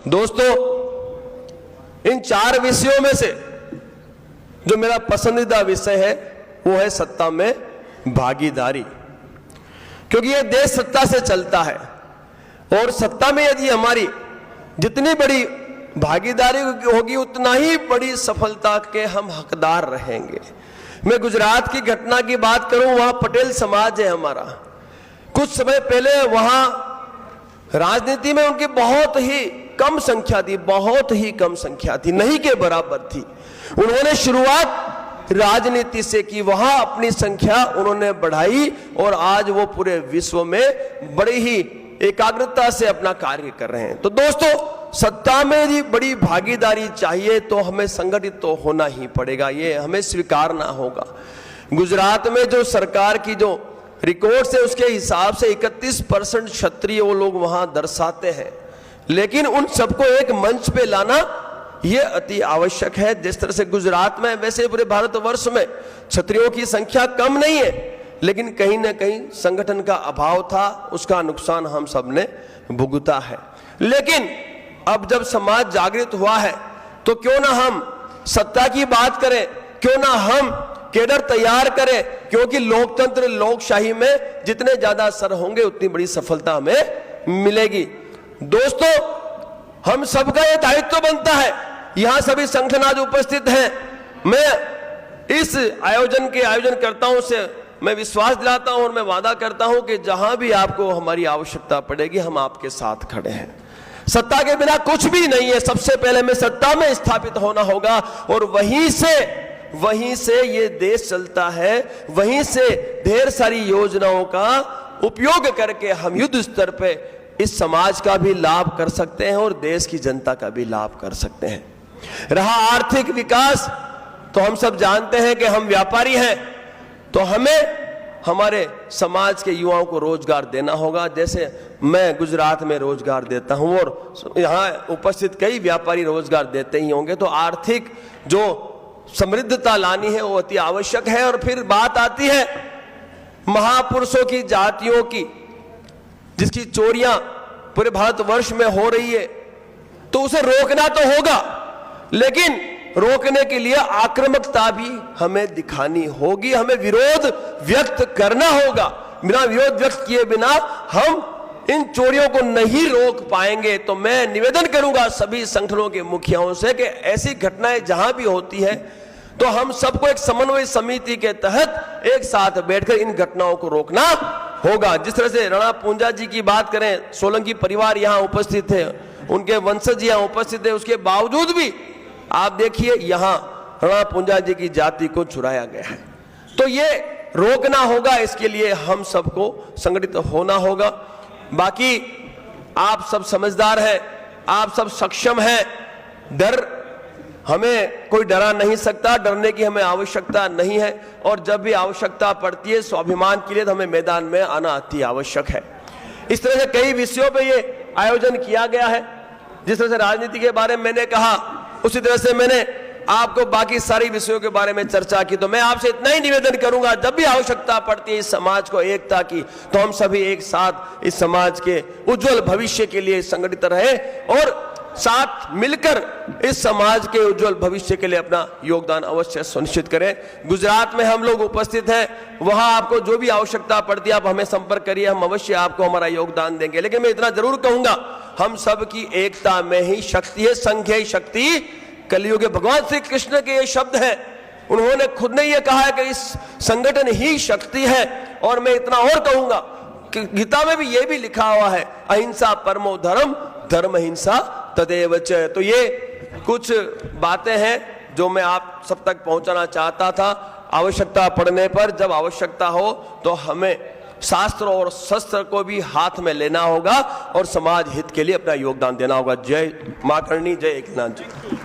दोस्तों, इन 4 विषयों में से जो मेरा पसंदीदा विषय है वो है सत्ता में भागीदारी, क्योंकि ये देश सत्ता से चलता है और सत्ता में यदि हमारी जितनी बड़ी भागीदारी होगी उतना ही बड़ी सफलता के हम हकदार रहेंगे। मैं गुजरात की घटना की बात करूं, वहां पटेल समाज है हमारा। कुछ समय पहले वहां राजनीति में उनकी बहुत ही कम संख्या थी, बहुत ही कम संख्या थी, नहीं के बराबर थी। उन्होंने शुरुआत राजनीति से की, वहां अपनी संख्या उन्होंने बढ़ाई और आज वो पूरे विश्व में बड़ी ही एकाग्रता से अपना कार्य कर रहे हैं। तो दोस्तों, सत्ता में यदि बड़ी भागीदारी चाहिए तो हमें संगठित तो होना ही पड़ेगा, ये हमें स्वीकारना होगा। गुजरात में जो सरकार की जो रिकॉर्ड्स है उसके हिसाब से 31% क्षत्रिय वो लोग वहां दर्शाते हैं, लेकिन उन सबको एक मंच पे लाना ये अति आवश्यक है। जिस तरह से गुजरात में, वैसे पूरे भारतवर्ष में क्षत्रियों की संख्या कम नहीं है, लेकिन कहीं ना कहीं संगठन का अभाव था, उसका नुकसान हम सब ने भुगता है। लेकिन अब जब समाज जागृत हुआ है तो क्यों ना हम सत्ता की बात करें, क्यों ना हम केडर तैयार करें, क्योंकि लोकतंत्र लोकशाही में जितने ज्यादा सर होंगे उतनी बड़ी सफलता हमें मिलेगी। दोस्तों, हम सबका ये दायित्व बनता है, यहां सभी संगठन आज उपस्थित हैं। मैं इस आयोजनकर्ताओं से मैं विश्वास दिलाता हूं और मैं वादा करता हूं कि जहां भी आपको हमारी आवश्यकता पड़ेगी हम आपके साथ खड़े हैं। सत्ता के बिना कुछ भी नहीं है, सबसे पहले हमें सत्ता में स्थापित होना होगा और वहीं से ये देश चलता है, वहीं से ढेर सारी योजनाओं का उपयोग करके हम युद्ध स्तर पे इस समाज का भी लाभ कर सकते हैं और देश की जनता का भी लाभ कर सकते हैं। रहा आर्थिक विकास, तो हम सब जानते हैं कि हम व्यापारी हैं, तो हमें हमारे समाज के युवाओं को रोजगार देना होगा। जैसे मैं गुजरात में रोजगार देता हूं और यहाँ उपस्थित कई व्यापारी रोजगार देते ही होंगे, तो आर्थिक जो समृद्धता लानी है वो अति आवश्यक है। और फिर बात आती है महापुरुषों की जातियों की, जिसकी चोरियां पूरे भारतवर्ष में हो रही है, तो उसे रोकना तो होगा, लेकिन रोकने के लिए आक्रामकता भी हमें दिखानी होगी, हमें विरोध व्यक्त करना होगा। बिना विरोध व्यक्त किए बिना हम इन चोरियों को नहीं रोक पाएंगे। तो मैं निवेदन करूंगा सभी संगठनों के मुखियाओं से कि ऐसी घटनाएं जहां भी होती है तो हम सबको एक समन्वय समिति के तहत एक साथ बैठकर इन घटनाओं को रोकना होगा। जिस तरह से राणा पूंजा जी की बात करें, सोलंकी परिवार यहाँ उपस्थित है, उनके वंशज यहाँ उपस्थित है, उसके बावजूद भी आप देखिए यहाँ राणा पूंजा जी की जाति को चुराया गया है। तो ये रोकना होगा, इसके लिए हम सबको संगठित होना होगा। बाकी आप सब समझदार हैं, आप सब सक्षम हैं, डर हमें कोई डरा नहीं सकता, डरने की हमें आवश्यकता नहीं है। और जब भी आवश्यकता पड़ती है स्वाभिमान के लिए तो हमें मैदान में आना अति आवश्यक है। इस तरह से कई विषयों पे ये आयोजन किया गया है। जिस तरह से राजनीति के बारे में मैंने कहा, उसी तरह से मैंने आपको बाकी सारी विषयों के बारे में चर्चा की। तो मैं आपसे इतना ही निवेदन करूंगा, जब भी आवश्यकता पड़ती है इस समाज को एकता की, तो हम सभी एक साथ इस समाज के उज्जवल भविष्य के लिए संगठित रहे और साथ मिलकर इस समाज के उज्जवल भविष्य के लिए अपना योगदान अवश्य सुनिश्चित करें। गुजरात में हम लोग उपस्थित हैं, वहां आपको जो भी आवश्यकता पड़ती है आप हमें संपर्क करिए, हम अवश्य आपको हमारा योगदान देंगे। लेकिन मैं इतना जरूर कहूंगा, हम सब की एकता में ही शक्ति है, संघ ही शक्ति। कलयुग के भगवान श्री कृष्ण के ये शब्द हैं, उन्होंने खुद ने ये कहा है कि इस संगठन ही शक्ति है। और मैं इतना और कहूंगा कि गीता में भी ये भी लिखा हुआ है, अहिंसा परमो धर्म, धर्म हिंसा तदेव च। तो ये कुछ बातें हैं जो मैं आप सब तक पहुंचाना चाहता था। आवश्यकता पड़ने पर, जब आवश्यकता हो तो हमें शास्त्र और शस्त्र को भी हाथ में लेना होगा और समाज हित के लिए अपना योगदान देना होगा। जय मां करणी, जय एकनाथ जी।